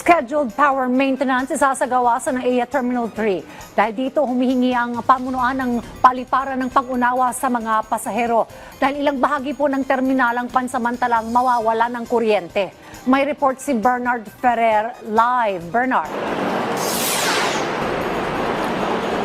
Scheduled power maintenance isasagawa sa NAIA Terminal 3. Dahil dito humihingi ang pamunuan ng paliparan ng pag-unawa sa mga pasahero. Dahil ilang bahagi po ng terminal ang pansamantalang mawawala ng kuryente. May report si Bernard Ferrer live. Bernard.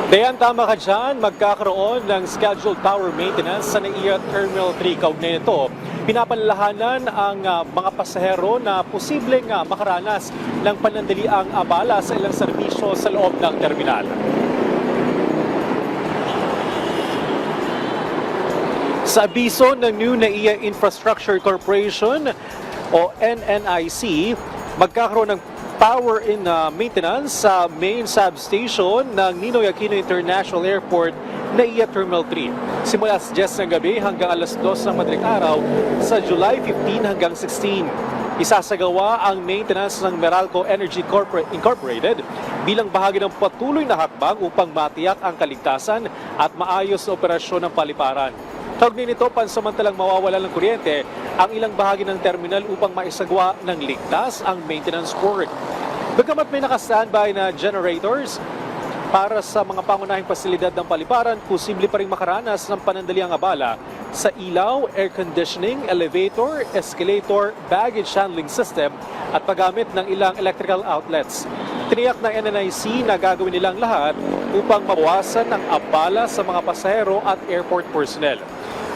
Dayan, tama ka dyan, magkakaroon ng scheduled power maintenance sa NAIA Terminal 3. Kaugnay nito, pinapalalahanan ang mga pasahero na posibleng makaranas ng panandaliang abala sa ilang serbisyo sa loob ng terminal. Sa abiso ng New NAIA Infrastructure Corporation o NNIC, magkakaroon ng power in maintenance sa main substation ng Ninoy Aquino International Airport, NAIA Terminal 3. Simula sa 10 ng gabi hanggang alas 2 ng madaling araw sa July 15 hanggang 16. Isasagawa ang maintenance ng Meralco Energy Incorporated bilang bahagi ng patuloy na hakbang upang matiyak ang kaligtasan at maayos na operasyon ng paliparan. Kaugnay nito, pansamantalang mawawala ng kuryente ang ilang bahagi ng terminal upang maisagawa ng ligtas ang maintenance work. Bagamat may naka-standby na generators para sa mga pangunahing pasilidad ng paliparan, posible pa rin makaranas ng panandaliang abala sa ilaw, air conditioning, elevator, escalator, baggage handling system at paggamit ng ilang electrical outlets. Tiniyak ng NNIC na gagawin nilang lahat upang mabawasan ang abala sa mga pasahero at airport personnel.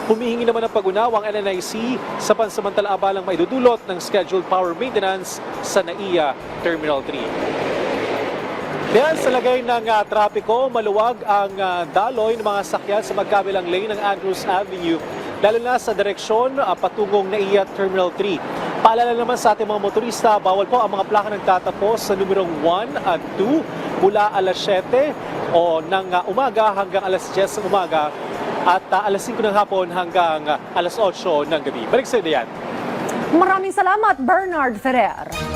Humihingi naman ng pag-unawa ang NNIC sa pansamantalang abalang maidudulot ng scheduled power maintenance sa NAIA Terminal 3. Dahil sa lagay ng trapiko, maluwag ang daloy ng mga sakyan sa magkabilang lane ng Andrews Avenue, lalo na sa direksyon patungong NAIA Terminal 3. Paalala naman sa ating mga motorista, bawal po ang mga plaka nagtatapos sa numerong 1 at 2 mula alas 7 o ng umaga hanggang alas 10 ng umaga at alas 5 ng hapon hanggang alas 8 ng gabi. Balik sa iyo, Dayan. Maraming salamat, Bernard Ferrer.